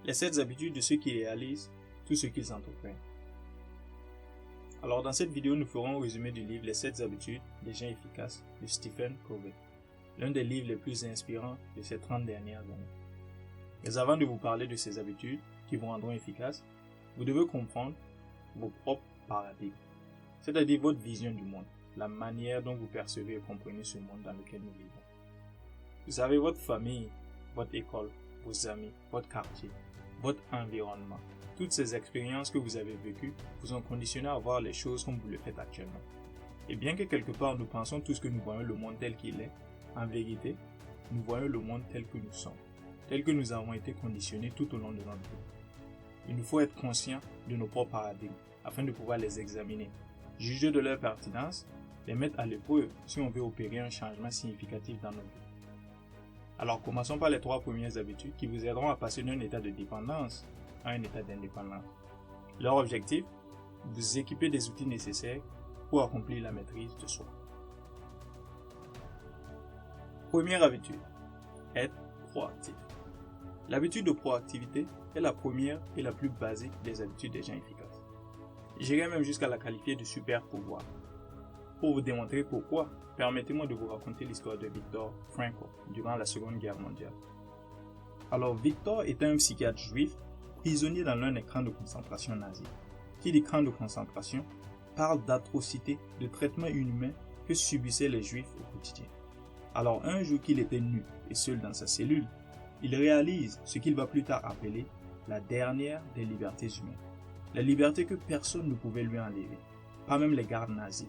Les 7 habitudes de ceux qui réalisent tout ce qu'ils entreprennent. Alors dans cette vidéo, nous ferons un résumé du livre Les 7 habitudes des gens efficaces de Stephen Covey, l'un des livres les plus inspirants de ces 30 dernières années. Mais avant de vous parler de ces habitudes qui vous rendront efficaces, vous devez comprendre vos propres paradigmes, c'est-à-dire votre vision du monde, la manière dont vous percevez et comprenez ce monde dans lequel nous vivons. Vous savez, votre famille, votre école, vos amis, votre quartier, votre environnement, toutes ces expériences que vous avez vécues vous ont conditionné à voir les choses comme vous le faites actuellement. Et bien que quelque part nous pensons tous que nous voyons le monde tel qu'il est, en vérité, nous voyons le monde tel que nous sommes, tel que nous avons été conditionnés tout au long de notre vie. Il nous faut être conscients de nos propres paradigmes afin de pouvoir les examiner, juger de leur pertinence, les mettre à l'épreuve si on veut opérer un changement significatif dans nos vies. Alors commençons par les 3 premières habitudes qui vous aideront à passer d'un état de dépendance à un état d'indépendance. Leur objectif, vous équiper des outils nécessaires pour accomplir la maîtrise de soi. Première habitude, être proactif. L'habitude de proactivité est la première et la plus basique des habitudes des gens efficaces. J'irai même jusqu'à la qualifier de super pouvoir. Pour vous démontrer pourquoi, permettez-moi de vous raconter l'histoire de Viktor Frankl durant la Seconde Guerre mondiale. Alors Viktor était un psychiatre juif prisonnier dans l'un des camps de concentration nazi. Qui dit camp de concentration parle d'atrocités, de traitements inhumains que subissaient les juifs au quotidien. Alors un jour qu'il était nu et seul dans sa cellule, il réalise ce qu'il va plus tard appeler la dernière des libertés humaines. La liberté que personne ne pouvait lui enlever, pas même les gardes nazis.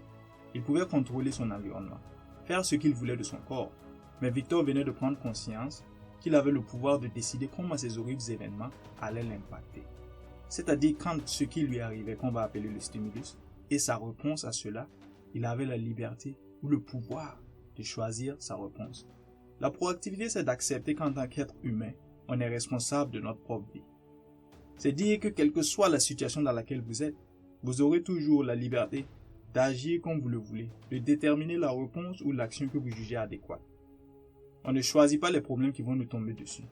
Il pouvait contrôler son environnement, faire ce qu'il voulait de son corps, mais Victor venait de prendre conscience qu'il avait le pouvoir de décider comment ces horribles événements allaient l'impacter. C'est-à-dire quand ce qui lui arrivait, qu'on va appeler le stimulus, et sa réponse à cela, il avait la liberté ou le pouvoir de choisir sa réponse. La proactivité, c'est d'accepter qu'en tant qu'être humain, on est responsable de notre propre vie. C'est dire que quelle que soit la situation dans laquelle vous êtes, vous aurez toujours la liberté d'agir comme vous le voulez, de déterminer la réponse ou l'action que vous jugez adéquate. On ne choisit pas les problèmes qui vont nous tomber dessus,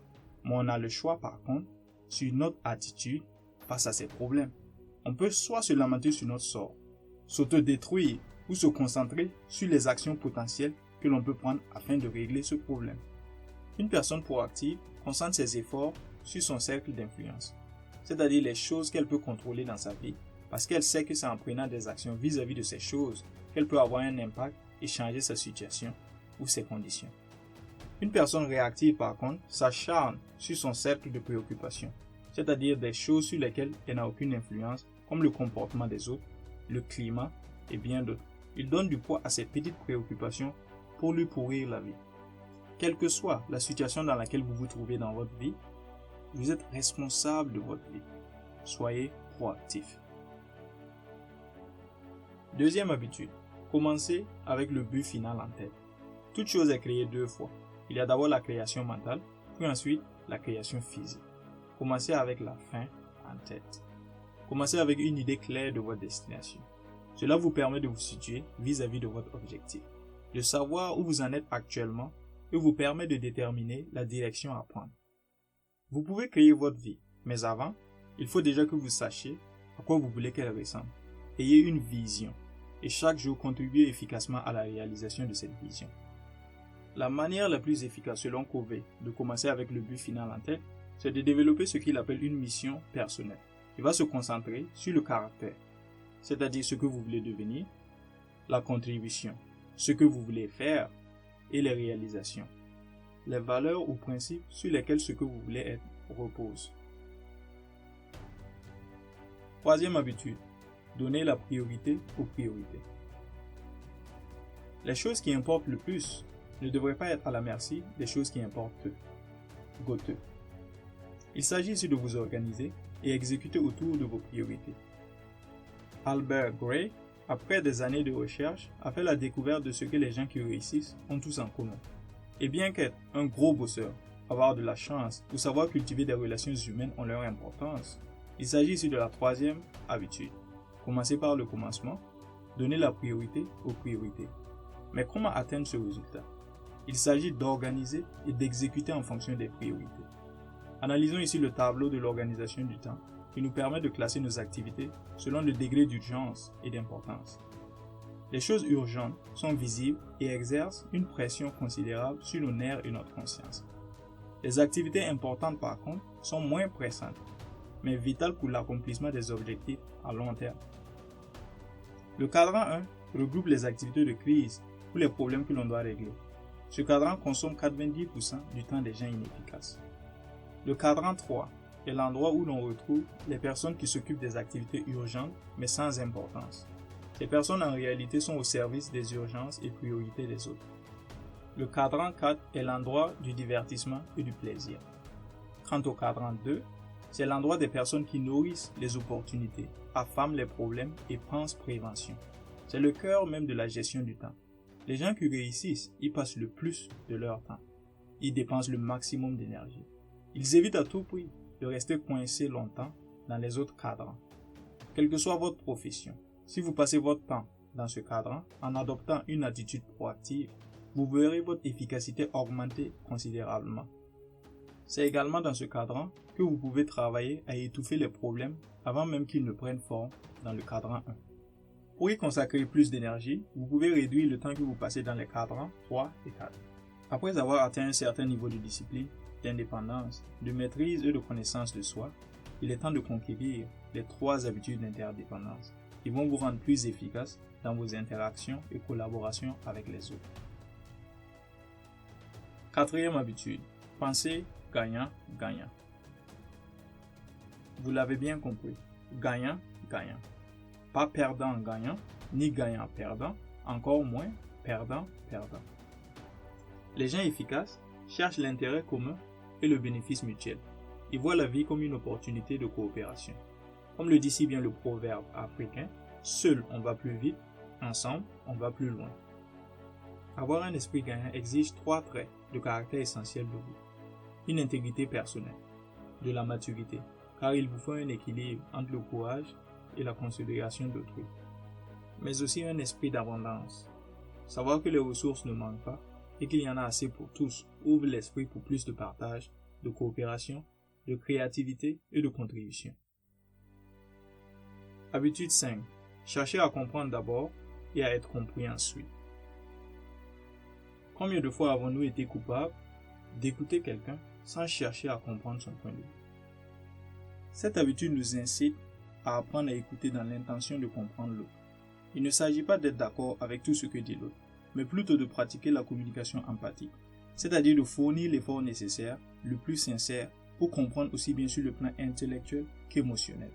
mais on a le choix par contre sur notre attitude face à ces problèmes. On peut soit se lamenter sur notre sort, s'autodétruire ou se concentrer sur les actions potentielles que l'on peut prendre afin de régler ce problème. Une personne proactive concentre ses efforts sur son cercle d'influence, c'est-à-dire les choses qu'elle peut contrôler dans sa vie, parce qu'elle sait que c'est en prenant des actions vis-à-vis de ces choses qu'elle peut avoir un impact et changer sa situation ou ses conditions. Une personne réactive par contre s'acharne sur son cercle de préoccupation, c'est-à-dire des choses sur lesquelles elle n'a aucune influence, comme le comportement des autres, le climat et bien d'autres. Il donne du poids à ces petites préoccupations pour lui pourrir la vie. Quelle que soit la situation dans laquelle vous vous trouvez dans votre vie, vous êtes responsable de votre vie. Soyez proactif. Deuxième habitude, commencez avec le but final en tête. Toute chose est créée 2 fois. Il y a d'abord la création mentale, puis ensuite la création physique. Commencez avec la fin en tête. Commencez avec une idée claire de votre destination. Cela vous permet de vous situer vis-à-vis de votre objectif, de savoir où vous en êtes actuellement et vous permet de déterminer la direction à prendre. Vous pouvez créer votre vie, mais avant, il faut déjà que vous sachiez à quoi vous voulez qu'elle ressemble. Ayez une vision et chaque jour contribuez efficacement à la réalisation de cette vision. La manière la plus efficace selon Covey de commencer avec le but final en tête, c'est de développer ce qu'il appelle une mission personnelle. Il va se concentrer sur le caractère, c'est-à-dire ce que vous voulez devenir, la contribution, ce que vous voulez faire et les réalisations, les valeurs ou principes sur lesquels ce que vous voulez être repose. Troisième habitude, donner la priorité aux priorités. Les choses qui importent le plus ne devraient pas être à la merci des choses qui importent peu. Goethe. Il s'agit ici de vous organiser et exécuter autour de vos priorités. Albert Gray, après des années de recherche, a fait la découverte de ce que les gens qui réussissent ont tous en commun. Et bien qu'être un gros bosseur, avoir de la chance ou savoir cultiver des relations humaines ont leur importance, il s'agit ici de la troisième habitude. Commencer par le commencement, donner la priorité aux priorités. Mais comment atteindre ce résultat? Il s'agit d'organiser et d'exécuter en fonction des priorités. Analysons ici le tableau de l'organisation du temps qui nous permet de classer nos activités selon le degré d'urgence et d'importance. Les choses urgentes sont visibles et exercent une pression considérable sur nos nerfs et notre conscience. Les activités importantes par contre sont moins pressantes, mais vitales pour l'accomplissement des objectifs à long terme. Le cadran 1 regroupe les activités de crise ou les problèmes que l'on doit régler. Ce cadran consomme 90% du temps des gens inefficaces. Le cadran 3 est l'endroit où l'on retrouve les personnes qui s'occupent des activités urgentes mais sans importance. Ces personnes en réalité sont au service des urgences et priorités des autres. Le cadran 4 est l'endroit du divertissement et du plaisir. Quant au cadran 2, c'est l'endroit des personnes qui nourrissent les opportunités, affament les problèmes et pensent prévention. C'est le cœur même de la gestion du temps. Les gens qui réussissent y passent le plus de leur temps. Ils dépensent le maximum d'énergie. Ils évitent à tout prix de rester coincés longtemps dans les autres cadrans. Quelle que soit votre profession, si vous passez votre temps dans ce cadran en adoptant une attitude proactive, vous verrez votre efficacité augmenter considérablement. C'est également dans ce cadran que vous pouvez travailler à étouffer les problèmes avant même qu'ils ne prennent forme dans le cadran 1. Pour y consacrer plus d'énergie, vous pouvez réduire le temps que vous passez dans les cadrans 3 et 4. Après avoir atteint un certain niveau de discipline, d'indépendance, de maîtrise et de connaissance de soi, il est temps de conquérir les 3 habitudes d'interdépendance qui vont vous rendre plus efficace dans vos interactions et collaborations avec les autres. 4e habitude, pensez gagnant-gagnant. Vous l'avez bien compris, gagnant-gagnant. Pas perdant-gagnant, ni gagnant-perdant, encore moins perdant-perdant. Les gens efficaces cherchent l'intérêt commun et le bénéfice mutuel. Ils voient la vie comme une opportunité de coopération. Comme le dit si bien le proverbe africain, seul on va plus vite, ensemble on va plus loin. Avoir un esprit gagnant exige 3 traits de caractère essentiels de vous. Une intégrité personnelle, de la maturité, car il vous faut un équilibre entre le courage et la considération d'autrui. Mais aussi un esprit d'abondance. Savoir que les ressources ne manquent pas et qu'il y en a assez pour tous ouvre l'esprit pour plus de partage, de coopération, de créativité et de contribution. Habitude 5. Cherchez à comprendre d'abord et à être compris ensuite. Combien de fois avons-nous été coupables d'écouter quelqu'un sans chercher à comprendre son point de vue? Cette habitude nous incite à apprendre à écouter dans l'intention de comprendre l'autre. Il ne s'agit pas d'être d'accord avec tout ce que dit l'autre, mais plutôt de pratiquer la communication empathique, c'est-à-dire de fournir l'effort nécessaire, le plus sincère, pour comprendre aussi bien sur le plan intellectuel qu'émotionnel.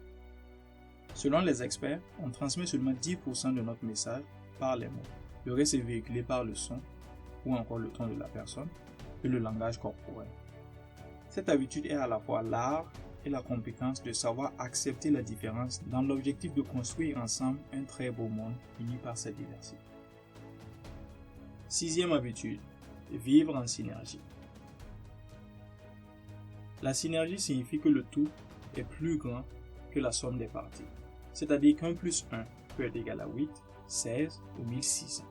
Selon les experts, on transmet seulement 10% de notre message par les mots. Le reste est véhiculé par le son, ou encore le ton de la personne, et le langage corporel. Cette habitude est à la fois l'art et la compétence de savoir accepter la différence dans l'objectif de construire ensemble un très beau monde uni par cette diversité. 6e habitude, vivre en synergie. La synergie signifie que le tout est plus grand que la somme des parties, c'est-à-dire qu'un plus 1 peut être égal à 8, 16 ou 1600.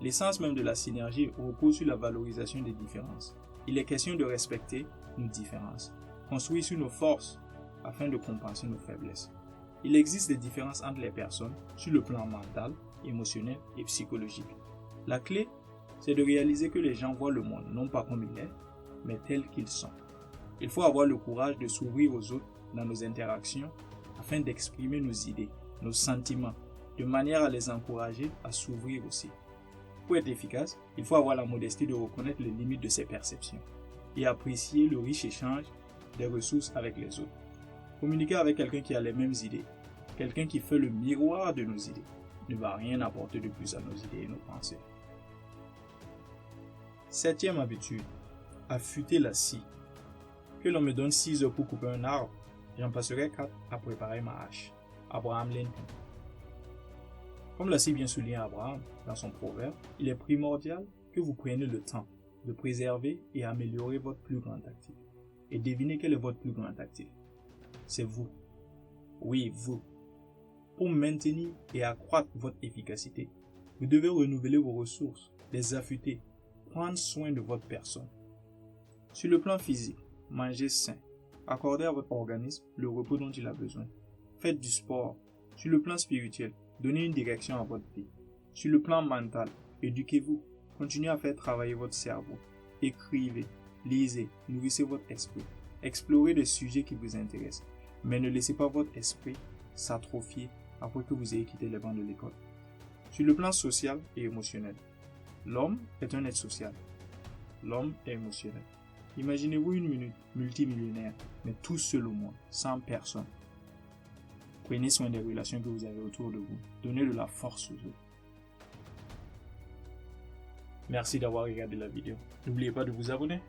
L'essence même de la synergie repose sur la valorisation des différences. Il est question de respecter nos différences, construire sur nos forces afin de compenser nos faiblesses. Il existe des différences entre les personnes sur le plan mental, émotionnel et psychologique. La clé, c'est de réaliser que les gens voient le monde non pas comme il est, mais tel qu'ils sont. Il faut avoir le courage de s'ouvrir aux autres dans nos interactions afin d'exprimer nos idées, nos sentiments, de manière à les encourager à s'ouvrir aussi. Pour être efficace, il faut avoir la modestie de reconnaître les limites de ses perceptions et apprécier le riche échange des ressources avec les autres. Communiquer avec quelqu'un qui a les mêmes idées, quelqu'un qui fait le miroir de nos idées, ne va rien apporter de plus à nos idées et nos pensées. 7e habitude, affûter la scie. Que l'on me donne 6 heures pour couper un arbre, j'en passerai 4 à préparer ma hache. Abraham Lincoln. Comme l'a si bien souligné Abraham dans son proverbe, il est primordial que vous preniez le temps de préserver et améliorer votre plus grand actif. Et devinez quel est votre plus grand actif? C'est vous. Oui, vous. Pour maintenir et accroître votre efficacité, vous devez renouveler vos ressources, les affûter, prendre soin de votre personne. Sur le plan physique, manger sain, accordez à votre organisme le repos dont il a besoin. Faites du sport. Sur le plan spirituel, donnez une direction à votre vie. Sur le plan mental, éduquez-vous. Continuez à faire travailler votre cerveau. Écrivez, lisez, nourrissez votre esprit. Explorez des sujets qui vous intéressent. Mais ne laissez pas votre esprit s'atrophier après que vous ayez quitté les bancs de l'école. Sur le plan social et émotionnel, l'homme est un être social. L'homme est émotionnel. Imaginez-vous une minute multimillionnaire, mais tout seul au monde, sans personne. Prenez soin des relations que vous avez autour de vous. Donnez de la force aux autres. Merci d'avoir regardé la vidéo. N'oubliez pas de vous abonner.